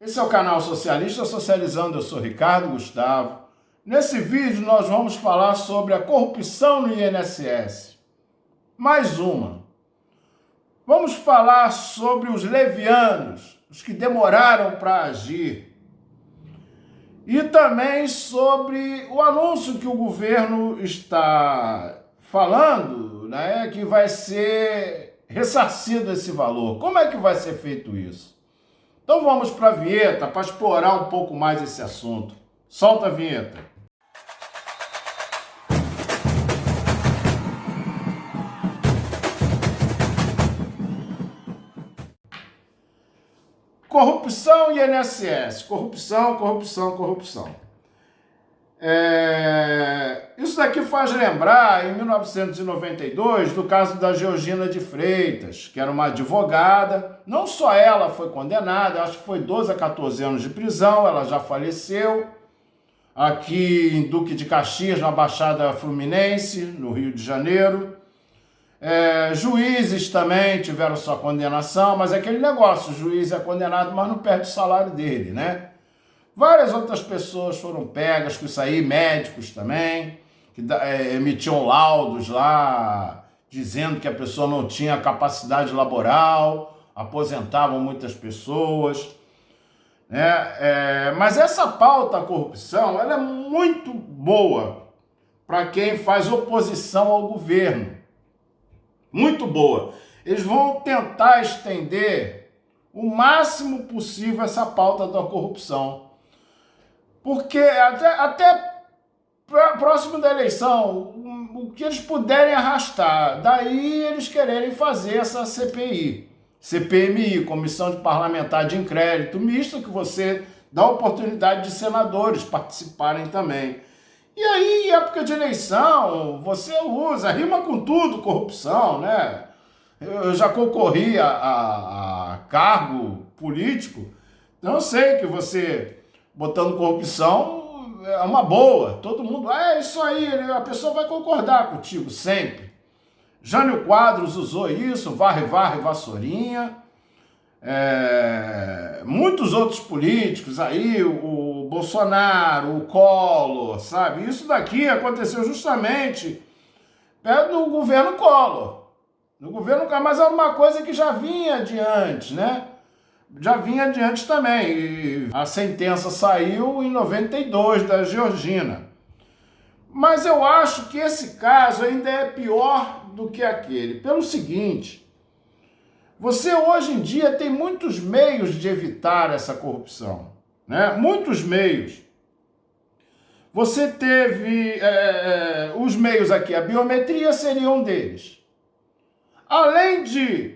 Esse é o canal Socialista Socializando, eu sou Ricardo Gustavo. Nesse vídeo nós vamos falar sobre a corrupção no INSS. Mais uma. Vamos falar sobre os levianos, os que demoraram para agir. E também sobre o anúncio que o governo está falando, né, que vai ser ressarcido esse valor. Como é que vai ser feito isso? Então vamos para a vinheta para explorar um pouco mais esse assunto. Solta a vinheta. Corrupção e INSS. Corrupção. Isso daqui faz lembrar, em 1992, do caso da Georgina de Freitas, que era uma advogada. Não só ela foi condenada, acho que foi 12 a 14 anos de prisão, ela já faleceu, aqui em Duque de Caxias, na Baixada Fluminense, no Rio de Janeiro. Juízes também tiveram sua condenação, mas é aquele negócio, o juiz é condenado, mas não perde o salário dele, né? Várias outras pessoas foram pegas com isso aí, médicos também, que emitiam laudos lá, dizendo que a pessoa não tinha capacidade laboral, aposentavam muitas pessoas, né? Mas essa pauta à corrupção, ela é muito boa para quem faz oposição ao governo. Muito boa. Eles vão tentar estender o máximo possível essa pauta da corrupção. Porque até próximo da eleição, o que eles puderem arrastar, daí eles quererem fazer essa CPMI, Comissão de Parlamentar de Inquérito Misto, que você dá oportunidade de senadores participarem também. E aí, em época de eleição, você usa, rima com tudo, corrupção, né? Eu já concorri a cargo político, então eu sei que você, botando corrupção, é uma boa. Todo mundo, isso aí, a pessoa vai concordar contigo sempre. Jânio Quadros usou isso, varre, vassourinha. Muitos outros políticos aí, o Bolsonaro, o Collor, sabe? Isso daqui aconteceu justamente perto do governo Collor. Mas é uma coisa que já vinha adiante, né? Já vinha adiante também. E a sentença saiu em 92 da Georgina. Mas eu acho que esse caso ainda é pior do que aquele. Pelo seguinte, você hoje em dia tem muitos meios de evitar essa corrupção, né? Muitos meios. Você teve os meios aqui, a biometria seria um deles. Além de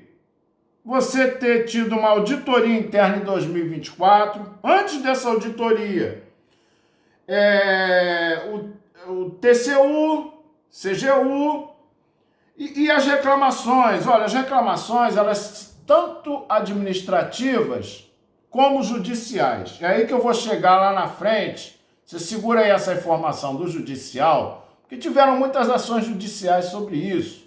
você ter tido uma auditoria interna em 2024, antes dessa auditoria, o TCU, CGU e as reclamações. Olha, as reclamações, elas tanto administrativas como judiciais. É aí que eu vou chegar lá na frente. Você segura aí essa informação do judicial, porque tiveram muitas ações judiciais sobre isso.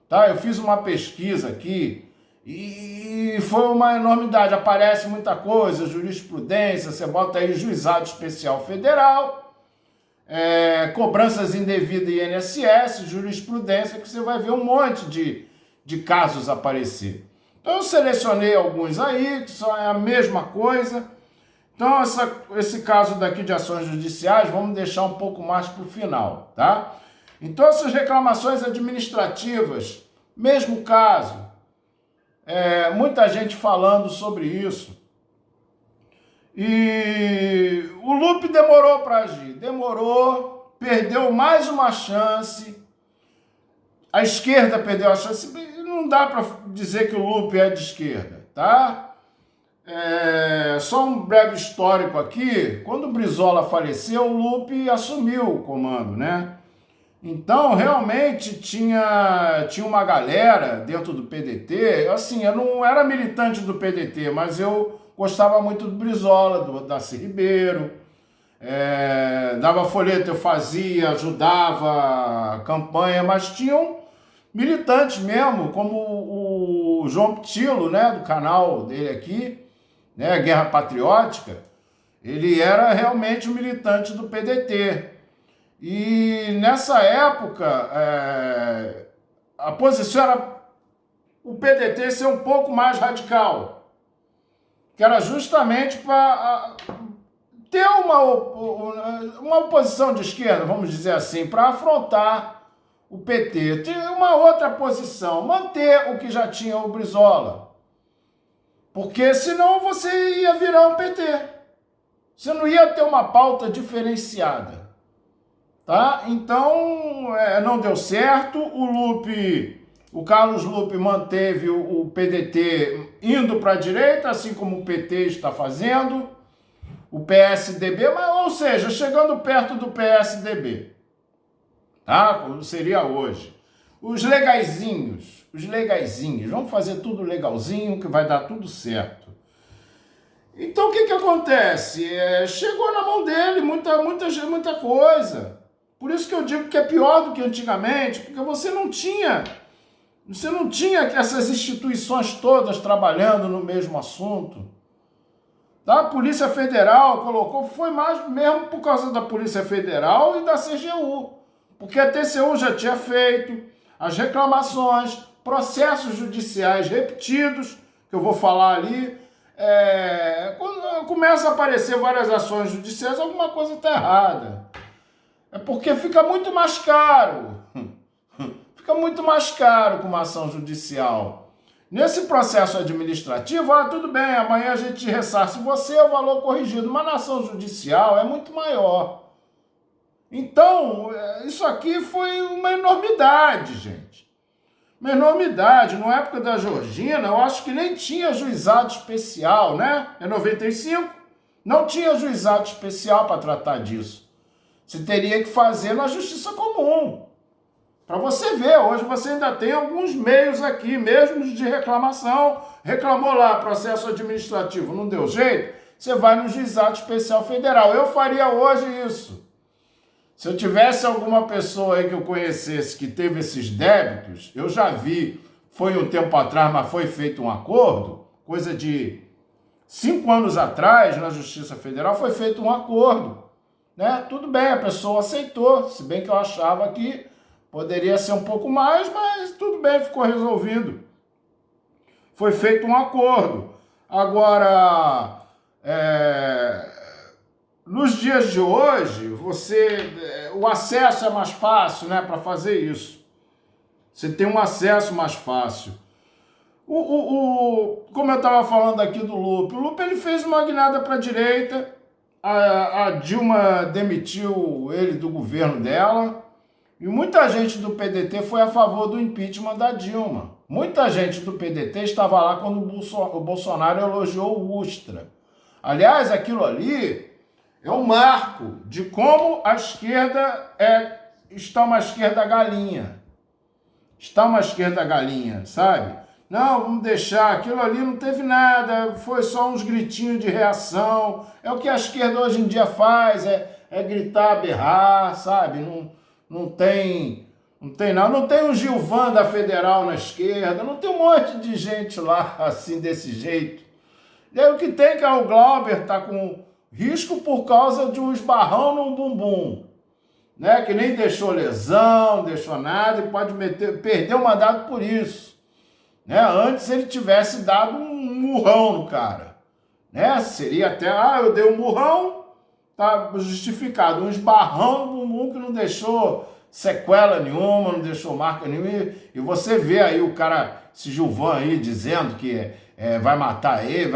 Tá? Eu fiz uma pesquisa aqui e foi uma enormidade. Aparece muita coisa, jurisprudência, você bota aí Juizado Especial Federal, cobranças indevidas INSS, jurisprudência, que você vai ver um monte de casos aparecer. Então eu selecionei alguns aí, que são a mesma coisa. Então esse caso daqui de ações judiciais, vamos deixar um pouco mais para o final, tá? Então essas reclamações administrativas, mesmo caso, muita gente falando sobre isso. E o Lupe demorou para agir, perdeu mais uma chance, a esquerda perdeu a chance, não dá para dizer que o Lupe é de esquerda, tá? Só um breve histórico aqui, quando o Brizola faleceu, o Lupe assumiu o comando, né? Então, realmente, tinha uma galera dentro do PDT, assim, eu não era militante do PDT, mas eu gostava muito do Brizola, do Darcy Ribeiro, dava folheto, eu fazia, ajudava a campanha, mas tinham militantes mesmo, como o João Pitilo, né, do canal dele aqui, né, a Guerra Patriótica, ele era realmente um militante do PDT. E nessa época, a posição era o PDT ser um pouco mais radical, que era justamente para ter uma oposição de esquerda, vamos dizer assim, para afrontar o PT. Ter uma outra posição, manter o que já tinha o Brizola. Porque senão você ia virar um PT. Você não ia ter uma pauta diferenciada. Tá? Então, não deu certo. O Carlos Lupe manteve o PDT indo para a direita, assim como o PT está fazendo. O PSDB, ou seja, chegando perto do PSDB. Tá? Como seria hoje. Os legaizinhos, vamos fazer tudo legalzinho que vai dar tudo certo. Então o que acontece? Chegou na mão dele muita coisa. Por isso que eu digo que é pior do que antigamente, porque você não tinha essas instituições todas trabalhando no mesmo assunto. Tá? A Polícia Federal foi mais mesmo por causa da Polícia Federal e da CGU, porque a TCU já tinha feito as reclamações, processos judiciais repetidos, que eu vou falar ali. Quando começa a aparecer várias ações judiciais, alguma coisa está errada. É porque fica muito mais caro. Fica muito mais caro com uma ação judicial. Nesse processo administrativo, tudo bem, amanhã a gente ressarce você, o valor corrigido. Mas na ação judicial é muito maior. Então, isso aqui foi uma enormidade, gente. Uma enormidade. Na época da Georgina, eu acho que nem tinha juizado especial, né? É 95. Não tinha juizado especial para tratar disso. Você teria que fazer na justiça comum. Para você ver, hoje você ainda tem alguns meios aqui, mesmo de reclamação. Reclamou lá, processo administrativo, não deu jeito? Você vai no juizado especial federal. Eu faria hoje isso. Se eu tivesse alguma pessoa aí que eu conhecesse que teve esses débitos, eu já vi, foi um tempo atrás, mas foi feito um acordo, coisa de 5 anos atrás, na Justiça Federal, foi feito um acordo. Né? Tudo bem, a pessoa aceitou, se bem que eu achava que poderia ser um pouco mais, mas tudo bem, ficou resolvido. Foi feito um acordo. Agora, nos dias de hoje, o acesso é mais fácil, né, para fazer isso. Você tem um acesso mais fácil. Como eu estava falando aqui do Lupe, o Lupe ele fez uma guinada para a direita, a Dilma demitiu ele do governo dela, e muita gente do PDT foi a favor do impeachment da Dilma. Muita gente do PDT estava lá quando o Bolsonaro elogiou o Ustra. Aliás, aquilo ali é um marco de como a esquerda está uma esquerda galinha. Está uma esquerda galinha, sabe? Não, vamos deixar, aquilo ali não teve nada, foi só uns gritinhos de reação. É o que a esquerda hoje em dia faz, é gritar, berrar, sabe? Não tem nada, não tem um Gilvan da Federal na esquerda, não tem um monte de gente lá assim, desse jeito. E aí o que tem que é o Glauber tá com risco por causa de um esbarrão no bumbum, né? Que nem deixou lesão, não deixou nada e pode perder o mandato por isso. Né? Antes ele tivesse dado um murrão no cara. Né? Seria até, eu dei um murrão, tá justificado. Um esbarrão no bumbum que não deixou sequela nenhuma, não deixou marca nenhuma. E você vê aí o cara, esse Gilvan aí, dizendo que vai matar ele,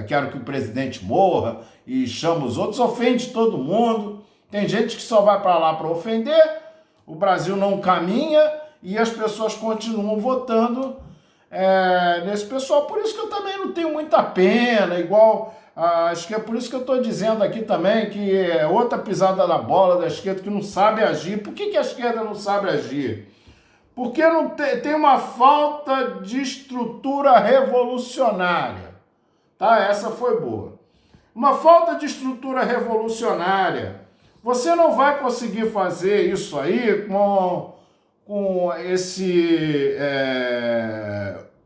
quero que o presidente morra, e chama os outros, ofende todo mundo. Tem gente que só vai para lá para ofender, o Brasil não caminha e as pessoas continuam votando nesse pessoal. Por isso que eu também não tenho muita pena, acho que é por isso que eu estou dizendo aqui também que é outra pisada na bola da esquerda que não sabe agir. Por que a esquerda não sabe agir? Porque não tem uma falta de estrutura revolucionária. Tá? Essa foi boa. Uma falta de estrutura revolucionária. Você não vai conseguir fazer isso aí com esse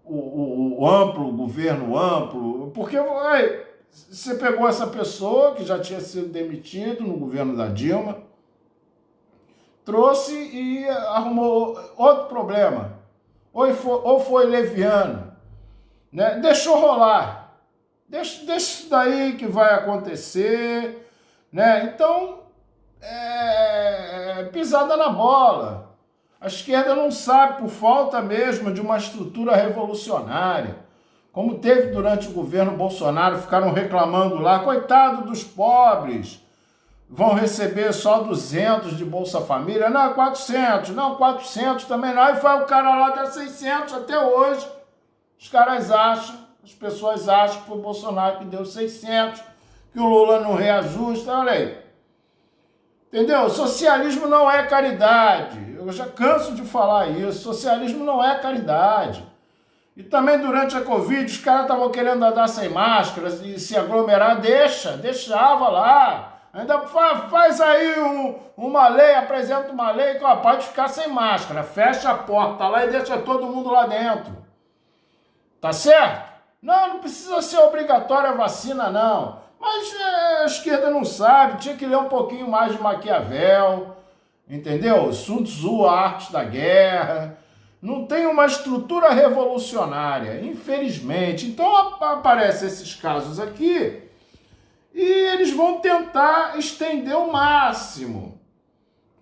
o governo amplo, porque Você pegou essa pessoa que já tinha sido demitido no governo da Dilma, trouxe e arrumou outro problema. Ou foi leviano, né? Deixou rolar. Deixa isso daí que vai acontecer, né? Então, pisada na bola. A esquerda não sabe, por falta mesmo de uma estrutura revolucionária. Como teve durante o governo Bolsonaro, ficaram reclamando lá, coitado dos pobres, vão receber só 200 de Bolsa Família, não, 400, não, 400 também não, aí foi o cara lá dar 600 até hoje. Os caras acham, as pessoas acham que foi o Bolsonaro que deu 600, que o Lula não reajusta, olha aí. Entendeu? Socialismo não é caridade, eu já canso de falar isso, socialismo não é caridade. E também durante a Covid, os caras estavam querendo andar sem máscaras e se aglomerar, deixava lá. Ainda faz aí uma lei, apresenta uma lei que pode ficar sem máscara, fecha a porta lá e deixa todo mundo lá dentro. Tá certo? Não precisa ser obrigatória a vacina, não. Mas a esquerda não sabe, tinha que ler um pouquinho mais de Maquiavel, entendeu? Sun Tzu, a arte da guerra. Não tem uma estrutura revolucionária, infelizmente. Então aparecem esses casos aqui e eles vão tentar estender o máximo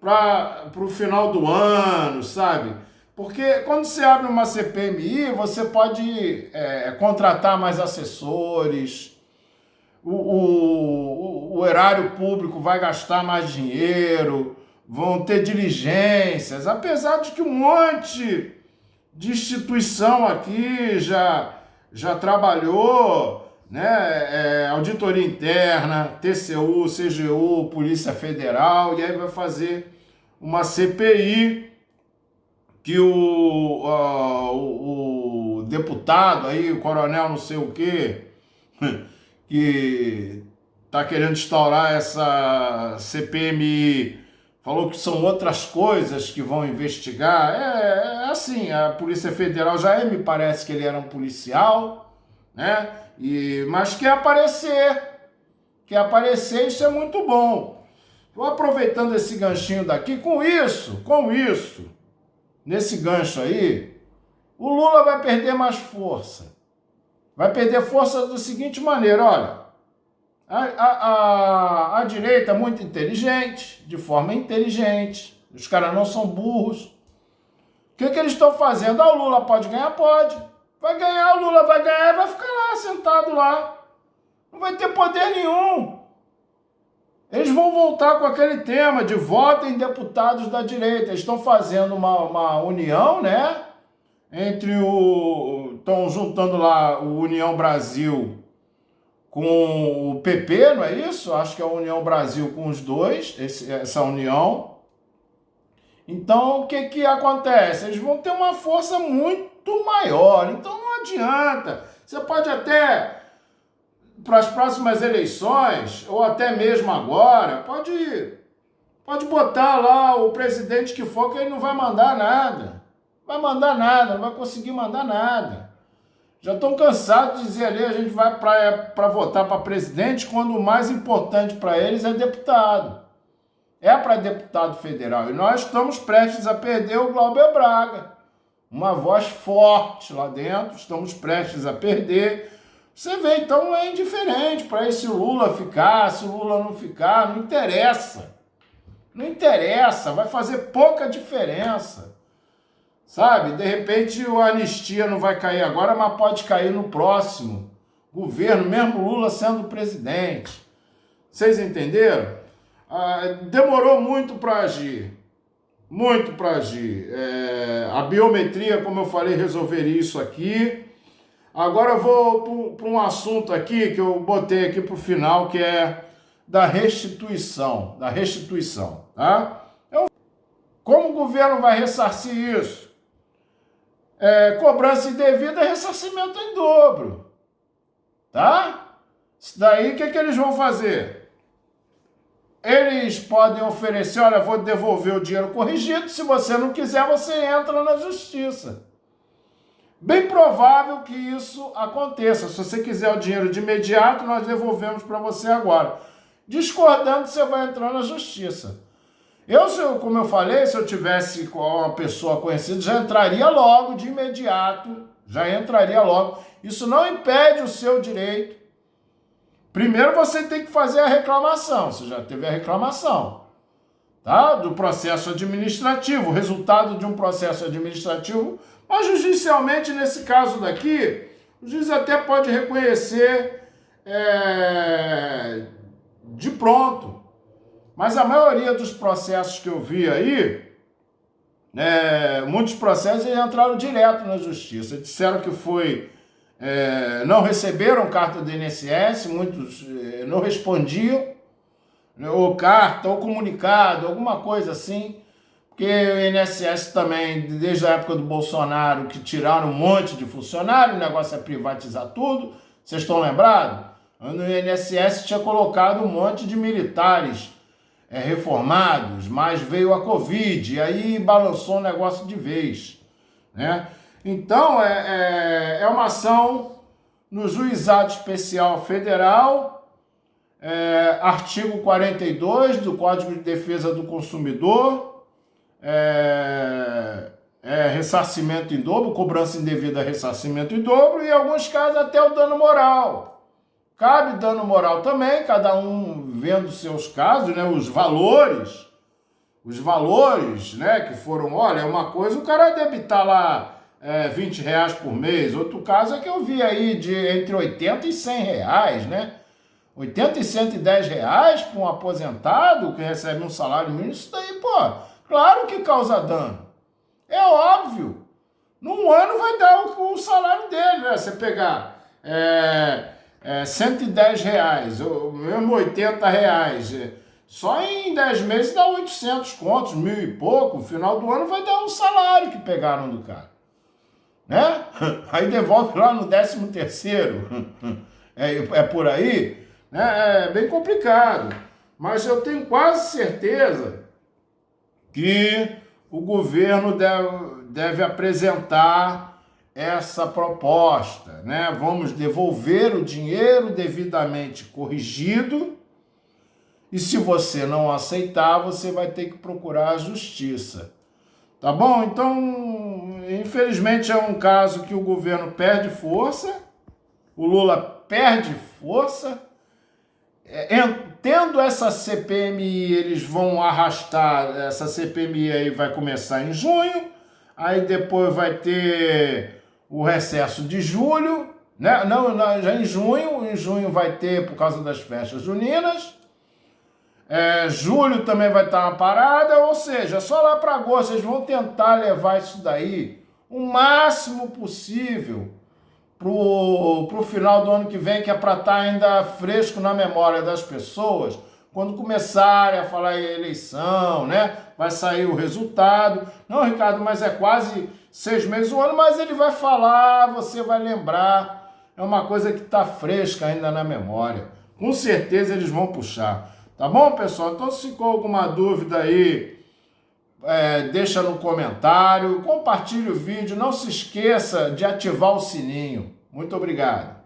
para o final do ano, sabe? Porque quando você abre uma CPMI, você pode contratar mais assessores, o erário público vai gastar mais dinheiro, vão ter diligências, apesar de que um monte de instituição aqui já trabalhou, né? Auditoria interna, TCU, CGU, Polícia Federal, e aí vai fazer uma CPI que o deputado aí, o coronel não sei o quê, que está querendo instaurar essa CPMI, falou que são outras coisas que vão investigar. Assim, a Polícia Federal me parece que ele era um policial, né? Mas quer aparecer, isso é muito bom. Estou aproveitando esse ganchinho daqui, com isso, nesse gancho aí, o Lula vai perder mais força. Vai perder força da seguinte maneira, olha. A direita é muito inteligente, de forma inteligente. Os caras não são burros. O que eles estão fazendo? O Lula pode ganhar? Pode. Vai ganhar, o Lula vai ganhar e vai ficar lá, sentado lá. Não vai ter poder nenhum. Eles vão voltar com aquele tema de votem deputados da direita. Eles estão fazendo uma união, né? Estão juntando lá o União Brasil com o PP, não é isso? Acho que é a União Brasil com os dois, essa união. Então, o que acontece? Eles vão ter uma força muito maior. Então, não adianta. Você pode até, para as próximas eleições, ou até mesmo agora, pode botar lá o presidente que for, que ele não vai mandar nada. Não vai conseguir mandar nada. Já estão cansados de dizer ali, a gente vai para votar para presidente, quando o mais importante para eles é deputado. É para deputado federal. E nós estamos prestes a perder o Glauber Braga. Uma voz forte lá dentro, estamos prestes a perder. Você vê, então é indiferente para esse Lula ficar, se o Lula não ficar, não interessa. Não interessa, vai fazer pouca diferença. Sabe, de repente a anistia não vai cair agora, mas pode cair no próximo governo, mesmo Lula sendo presidente. Vocês entenderam? Demorou muito para agir. Muito para agir. A biometria, como eu falei, resolveria isso aqui. Agora eu vou para um assunto aqui que eu botei aqui para o final, que é da restituição. Tá? Como o governo vai ressarcir isso? Cobrança indevida é ressarcimento em dobro. Tá? Isso daí, o que eles vão fazer? Eles podem oferecer, olha, vou devolver o dinheiro corrigido, se você não quiser, você entra na justiça. Bem provável que isso aconteça. Se você quiser o dinheiro de imediato, nós devolvemos para você agora. Discordando, você vai entrar na justiça. Como eu falei, se eu tivesse com uma pessoa conhecida, já entraria logo de imediato. Já entraria logo. Isso não impede o seu direito. Primeiro você tem que fazer a reclamação. Você já teve a reclamação, tá? Do processo administrativo. O resultado de um processo administrativo. Mas judicialmente, nesse caso daqui, o juiz até pode reconhecer de pronto. Mas a maioria dos processos que eu vi aí, muitos processos entraram direto na justiça. Disseram que não receberam carta do INSS, muitos não respondiam, ou carta, ou comunicado, alguma coisa assim. Porque o INSS também, desde a época do Bolsonaro, que tiraram um monte de funcionário, o negócio é privatizar tudo. Vocês estão lembrados? No INSS tinha colocado um monte de militares reformados, mas veio a Covid, e aí balançou o negócio de vez, né? Então, é uma ação no Juizado Especial Federal, artigo 42 do Código de Defesa do Consumidor, ressarcimento em dobro, cobrança indevida, ressarcimento em dobro, e em alguns casos até o dano moral. Cabe dano moral também, cada um vendo seus casos, né? Os valores, né? Que foram, olha, uma coisa, o cara debitar lá R$20 por mês. Outro caso é que eu vi aí entre 80 e 100 reais, né? 80 e 110 reais para um aposentado que recebe um salário mínimo, isso daí, pô, claro que causa dano. É óbvio. Num ano vai dar o salário dele, né? Você pegar 110 reais, ou mesmo 80 reais, só em 10 meses dá 800 contos, 1.000 e pouco, no final do ano vai dar um salário que pegaram do cara, né? Aí devolve lá no 13º, por aí, né? É bem complicado, mas eu tenho quase certeza que o governo deve apresentar essa proposta, né? Vamos devolver o dinheiro devidamente corrigido, e se você não aceitar, você vai ter que procurar a justiça. Tá bom? Então, infelizmente é um caso que o governo perde força, o Lula perde força. Tendo essa CPMI, eles vão arrastar, essa CPMI aí vai começar em junho, aí depois vai ter o recesso de julho, né? Não, já em junho vai ter por causa das festas juninas, julho também vai estar uma parada, ou seja, só lá para agosto eles vão tentar levar isso daí o máximo possível pro final do ano que vem, que é para estar ainda fresco na memória das pessoas, quando começarem a falar em eleição, né? Vai sair o resultado. Não, Ricardo, mas é quase 6 meses do ano, mas ele vai falar, você vai lembrar. É uma coisa que está fresca ainda na memória. Com certeza eles vão puxar. Tá bom, pessoal? Então, se ficou alguma dúvida aí, deixa no comentário, compartilhe o vídeo, não se esqueça de ativar o sininho. Muito obrigado.